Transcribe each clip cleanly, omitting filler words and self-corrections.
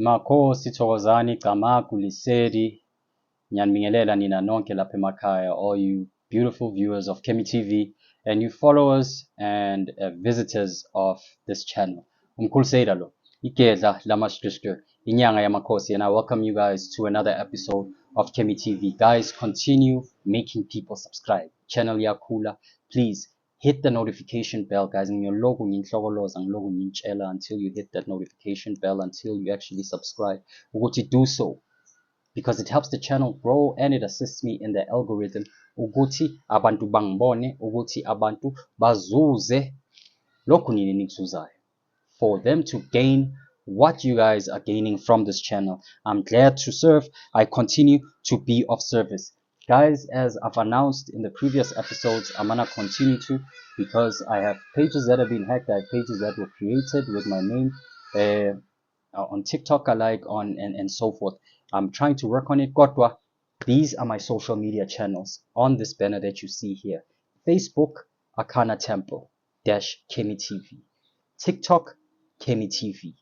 Makhosi Thokozani Gcamagu Lisedi Nyanibingelela nina nonke lapha emakhaya, all you beautiful viewers of Kemi TV and you followers and visitors of this channel. Umkhulu lo igedla lamashishke inyanga yamakhosi, and I welcome you guys to another episode of Kemi TV. Guys, continue making people subscribe. Channel yakhula, please hit the notification bell, guys. Ngiyoloku nginhlokoloza ngiloku ngintshela until you hit that notification bell, until you actually subscribe. Ukuthi do so, because it helps the channel grow and it assists me in the algorithm ukuthi abantu bangibone, ukuthi abantu bazuze lokhu nini nikuzuzayo, for them to gain what you guys are gaining from this channel. I'm glad to serve. I continue to be of service. Guys, as I've announced in the previous episodes, I'm gonna continue to, because I have pages that have been hacked. I have pages that were created with my name on TikTok, and so forth. I'm trying to work on it. Kotwa, these are my social media channels on this banner that you see here. Facebook, Akana Temple Kemi TV. TikTok, Kemi TV.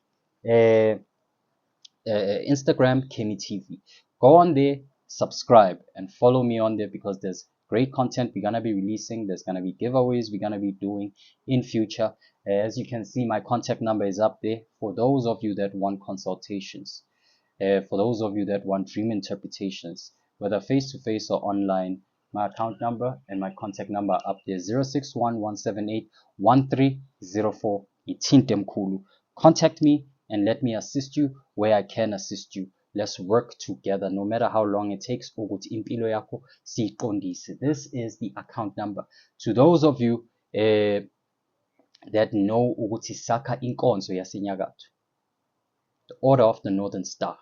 Instagram, Kemi TV. Go on there, subscribe, and follow me on there, because there's great content we're gonna be releasing. There's gonna be giveaways we're gonna be doing in future. As you can see, my contact number is up there for those of you that want consultations, for those of you that want dream interpretations, whether face-to-face or online. My account number and my contact number up there, 0611781304. Ithinte mkhulu. Contact me and let me assist you where I can assist you. Let's work together, no matter how long it takes. Ukuthi impilo yakho siyiqondise. This is the account number. To those of you that know ukuthi sakha inkonzo yasenyakatho, the Order of the Northern Star,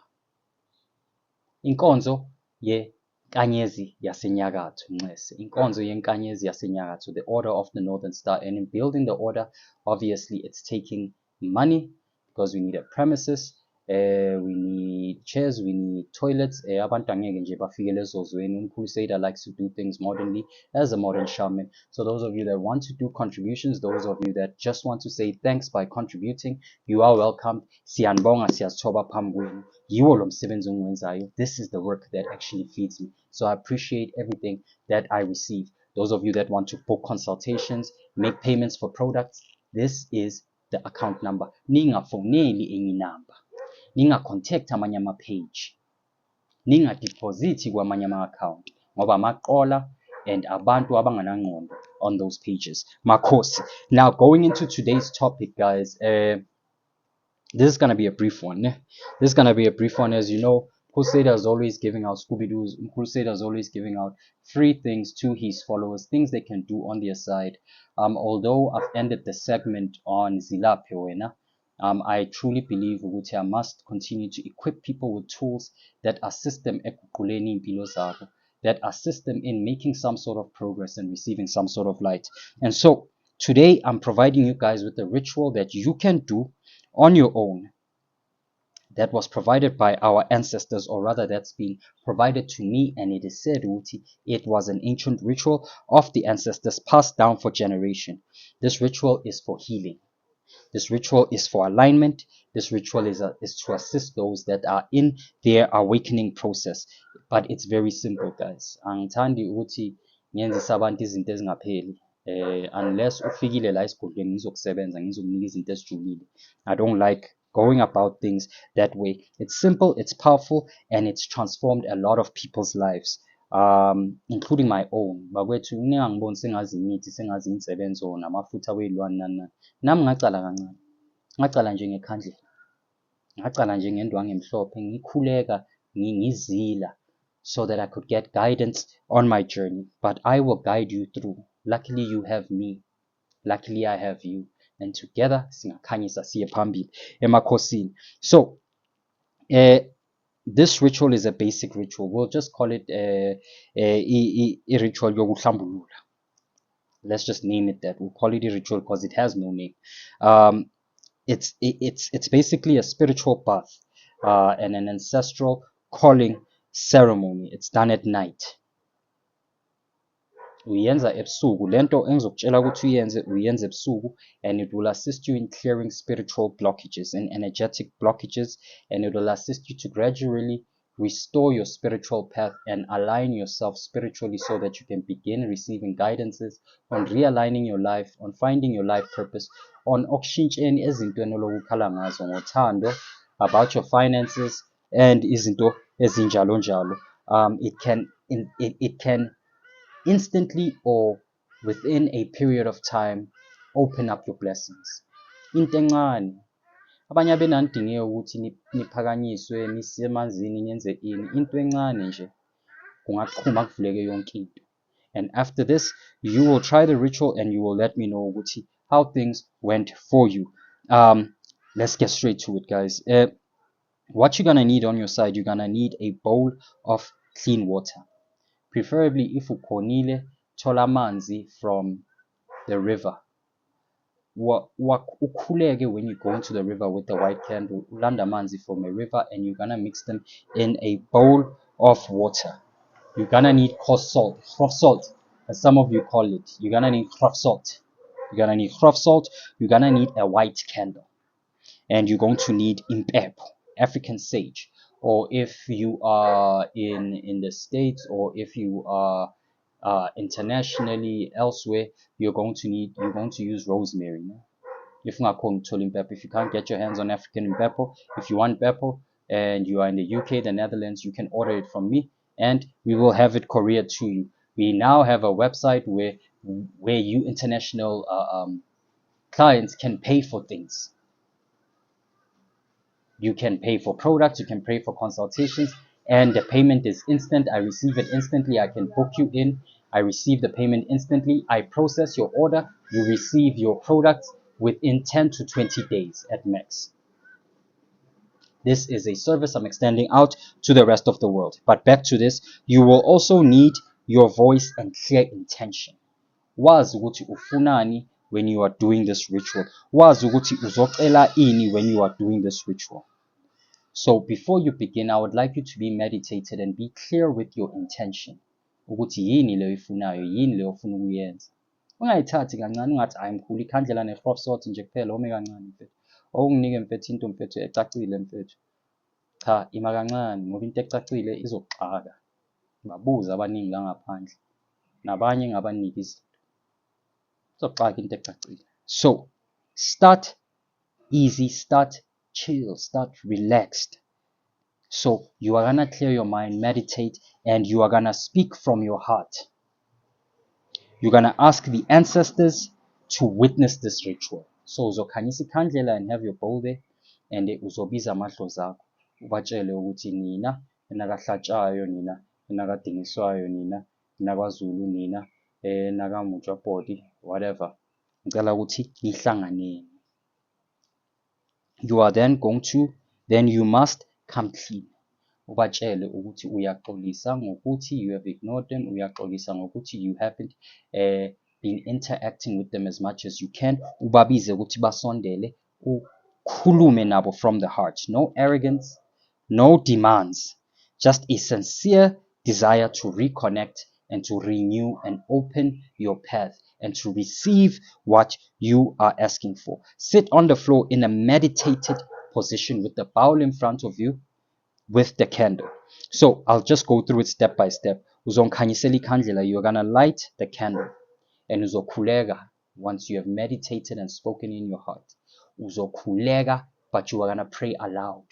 inkonzo yenkanyezi yasenyakatho, Nxese, inkonzo yenkanyezi yasenyakatho, the Order of the Northern Star. And in building the order, obviously it's taking money, because we need a premises, we need chairs, we need toilets. Abantu angeke nje bafikele ezozweni. Umkhulu likes to do things modernly as a modern shaman. So those of you that want to do contributions, those of you that just want to say thanks by contributing, you are welcome. Siyanibonga, siyazithoba phambi kwenu. Yiwo lo msebenzi engiwenzayo. This is the work that actually feeds me. So I appreciate everything that I receive. Those of you that want to book consultations, make payments for products, this is the account number. Ningafoneli enye number, ninga-contact amanye ama-page, ninga-deposit kwamanye ama-account, ngoba amaqola and abantu abanganangqondo on those pages. Makhosi. Now, going into today's topic, guys, this is going to be a brief one. This is going to be a brief one. As you know, Crusader is always giving out Scooby-Doo's. Crusader is always giving out free things to his followers, things they can do on their side. Although I've ended the segment on Zilaphe Wena, I truly believe I must continue to equip people with tools that assist them ekuquleni impilo zabo, that assist them in making some sort of progress and receiving some sort of light. And so today I'm providing you guys with a ritual that you can do on your own, that was provided by our ancestors, or rather that's been provided to me, and it is said it was an ancient ritual of the ancestors passed down for generation. This ritual is for healing. This ritual is for alignment. This ritual is to assist those that are in their awakening process. But it's very simple, guys. Angithandi ukuthi ngenzisa abantu izinto ezingapheli. Unless ufikile la esigodlweni ngizokusebenza ngizokunika izinto ezijulile. I don't like going about things that way. It's simple, it's powerful, and it's transformed a lot of people's lives, including my own. Bakwethu ningangiboni sengazi imithi, sengazi insebenzo namafutha welwane nani. Nami ngacala kancane. Ngacala nje ngekhandlela. Ngacala nje ngendwangu emhlophe, ngikhuleka, ngizila, so that I could get guidance on my journey. But I will guide you through. Luckily you have me. Luckily I have you. And together singakhanyisa siye phambili emakhosini. So this ritual is a basic ritual. We'll just call it a ritual yokuhlambulula. Let's just name it that. We'll call it a ritual because it has no name. It's basically a spiritual bath and an ancestral calling ceremony. It's done at night. uyenza ebusuku. Lento engizokutshela ukuthi uyenze uyenza ebusuku, and it will assist you in clearing spiritual blockages and energetic blockages, and it will assist you to gradually restore your spiritual path and align yourself spiritually so that you can begin receiving guidances on realigning your life, on finding your life purpose, on okushintsheni ezintweni olokukhala ngazo ngothando, about your finances and izinto ezinjalo njalo. It can instantly or within a period of time open up your blessings. Into encane, abanye abenanidingeka ukuthi niphakanyiswe nisemanzini nenze ini, into encane nje kungaqhuma kuvuleke yonke into. And after this you will try the ritual and you will let me know ukuthi how things went for you. Let's get straight to it, guys. What you're gonna need on your side, you're gonna need a bowl of clean water. Preferably if ukhonile thola amanzi from the river. Ukhuleke when you go into the river with the white candle, ulanda amanzi from a river, and you're gonna mix them in a bowl of water. You're gonna need grof salt, as some of you call it. You're gonna need grof salt. You're gonna need grof salt. You're gonna need a white candle, and you're going to need impepho, African sage. Or if you are in the States, or if you are internationally elsewhere, you're going to use rosemary. If you can't get your hands on African impepho, if you want pepper and you are in the UK, the Netherlands, you can order it from me and we will have it couriered to you. We now have a website where you international clients can pay for things. You can pay for products, you can pay for consultations, and the payment is instant. I receive it instantly. I can book you in. I receive the payment instantly. I process your order. You receive your products within 10 to 20 days at max. This is a service I'm extending out to the rest of the world. But back to this, you will also need your voice and clear intention. Wazi ukuthi ufunani when you are doing this ritual. Wazi ukuthi uzocela ini when you are doing this ritual. So before you begin, I would like you to be meditated and be clear with your intention. Ukuthi yini leyo ifunayo, yini leyo ufuna ukuyenza. Ungayithathi kancane ungathi ayimkhulu ikhandlela ne-grof salt nje kuphela, ome kancane mfethu. Okunginike mfethu into mfethu ecacile mfethu. Cha, ima kancane ngoba into ecacile izokuxaka. Babuza abaningi la ngaphandle. Nabanye engabanika izinto. Izokuxaka into ecacile. So, start easy, start chill, start relaxed. So you are gonna clear your mind, meditate, and you are gonna speak from your heart. You're gonna ask the ancestors to witness this ritual. So uzokhanyisa ikhandlela and have your bowl there, and uzobiza amadlozi akho ubatshele ukuthi nina enakahlatshayo, nina enakadingiswayo, nina enakwaZulu, nina enakaMutswa body, whatever, ngicela ukuthi nihlanganeni. You are then you must come clean. Ubatshele ukuthi uyaxolisa ngokuthi you have ignored them, uyaxolisa ngokuthi you haven't been interacting with them as much as you can. Ubabize ukuthi basondele, ukhulume nabo from the heart. No arrogance, no demands, just a sincere desire to reconnect and to renew and open your path and to receive what you are asking for. Sit on the floor in a meditated position with the bowl in front of you with the candle. So I'll just go through it step by step. Uzonkhanyisela ikhandlela, you're gonna light the candle. And uzokhuleka once you have meditated and spoken in your heart. Uzokhuleka, but you are gonna pray aloud.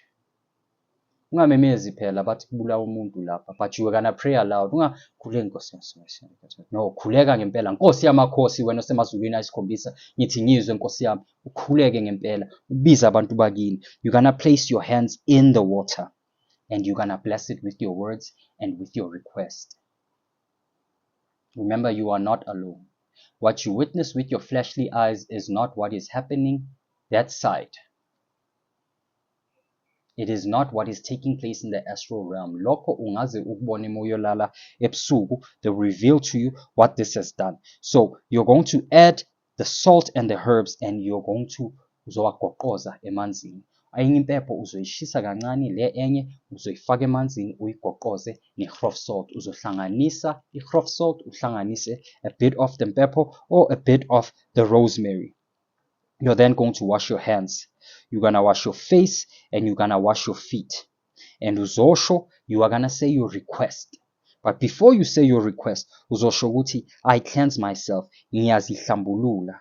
Ungamemezi phela bathi kubulawa umuntu lapha, but you are gonna pray aloud. Ungakhuleki Nkosi yami. No, khuleka ngempela. Nkosi yamakhosi wena osemazulwini ayisikhombisa, ngithi ngizwe Nkosi yami. Ukhuleke ngempela. Ubiza abantu bakini. You're gonna place your hands in the water and you're gonna bless it with your words and with your request. Remember, you are not alone. What you witness with your fleshly eyes is not what is happening that side. It is not what is taking place in the astral realm. Lokho ungaze ukubone moyolala ebusuku, they reveal to you what this has done. So you're going to add the salt and the herbs and you're going to uzowagoqoza emanzini. enye impepho uzoyishisa kancane, le enye uzoyifaka emanzini uyigoqoze ne-grof salt. Uzohlanganisa i-grof salt, uhlanganise a bit of the pepper or a bit of the rosemary. You're then going to wash your hands. You're gonna wash your face and you're gonna wash your feet. And uzosho, you are gonna say your request. But before you say your request, uzosho ukuthi I cleanse myself, ngiyazihlambulula.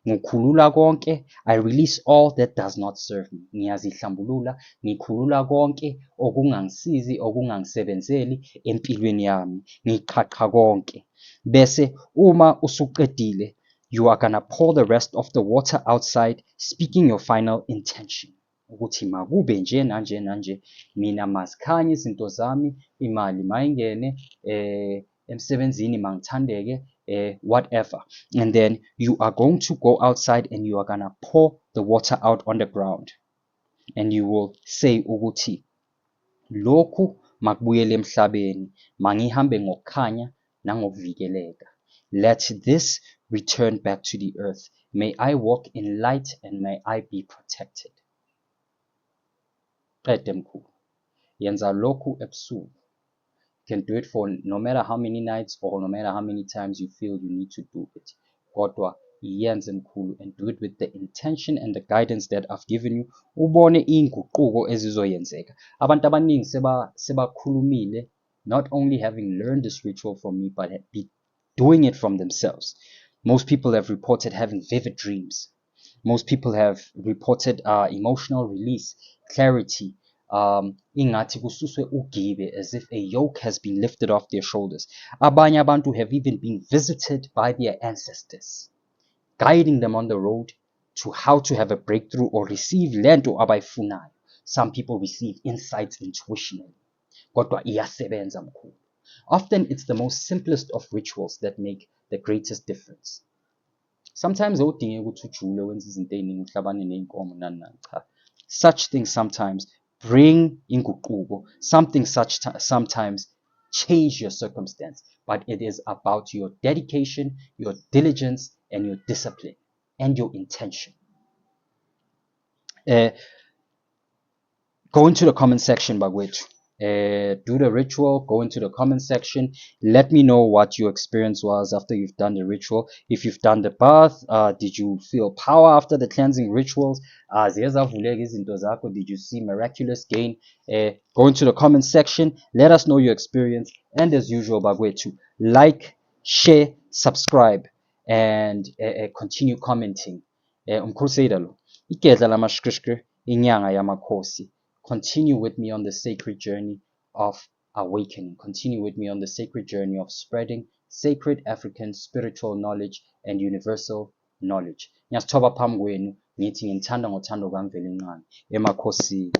Ngikhulula konke, I release all that does not serve me. Ngiyazihlambulula, ngikhulula konke okungangisizi, okungangisebenzeli empilweni yami. Ngiqhaqha konke. Bese uma usuqedile, you are gonna pour the rest of the water outside, speaking your final intention. Ukuthi makube nje nanje nanje, mina mazikhanye izinto zami, imali mayingene, emsebenzini mangithandeke, whatever. And then you are going to go outside and you are gonna pour the water out on the ground. And you will say ukuthi lokhu makubuyele emhlabeni, mangihambe ngokukhanya nangokuvikeleka. Let this return back to the earth. May I walk in light and may I be protected. Qede mkhulu. Yenza lokhu ebusuku. You can do it for no matter how many nights or no matter how many times you feel you need to do it. Kodwa yenze mkhulu and do it with the intention and the guidance that I've given you. Ubone inguquko ezizoyenzeka. Abantu abaningi sebakhulumile, not only having learned this ritual from me, but be doing it from themselves. Most people have reported having vivid dreams. Most people have reported emotional release, clarity, ingathi kususwe ugibe, as if a yoke has been lifted off their shoulders. Abanye abantu have even been visited by their ancestors, guiding them on the road to how to have a breakthrough or receive lento abayifunayo. Some people receive insights intuitionally. Kodwa iyasebenza mkhulu. Often it's the most simplest of rituals that make the greatest difference. Sometimes awudinge ukuthi ujule wenze izinto eziningi uhlabane ney'nkomo nani nani, cha. Such things sometimes bring inguquko. Something sometimes change your circumstance, but it is about your dedication, your diligence, and your discipline, and your intention. Go into the comment section, bagwethu. Do the ritual, go into the comment section. Let me know what your experience was after you've done the ritual. If you've done the bath, did you feel power after the cleansing rituals? Did you see miraculous gain? Go into the comment section. Let us know your experience. And as usual, bagwethu, like, share, subscribe, and continue commenting. Inyanga yamakhosi. Continue with me on the sacred journey of awakening. Continue with me on the sacred journey of spreading sacred African spiritual knowledge and universal knowledge. Ngiyasithoba phambi kwenu ngithi ngithanda ngothando kaMveli Nqani. Emakhosini.